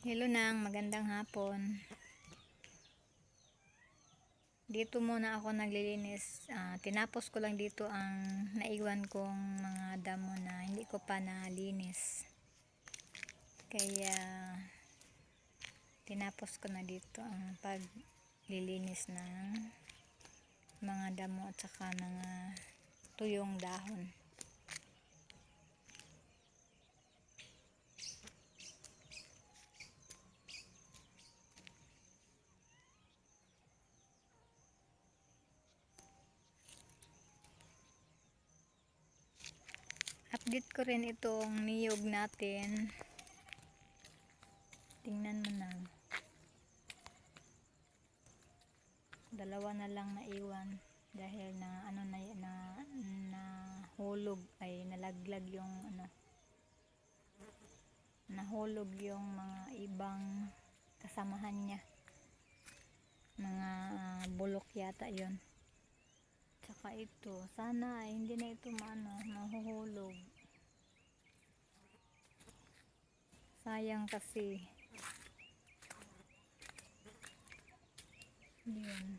Hello nang, magandang hapon. Dito muna ako naglilinis. Tinapos ko lang dito ang naiwan kong mga damo na hindi ko pa nalinis. Kaya tinapos ko na dito ang paglilinis ng mga damo at saka mga tuyong dahon. Update ko rin itong niyog natin. Tingnan mo na. Dalawa na lang naiwan dahil na hulog ay nalaglag yung nahulog yung mga ibang kasamahan niya. Mga bulok yata yon. Tsaka ito, sana ay hindi na ito mahuhulog. Sayang kasi. Yun.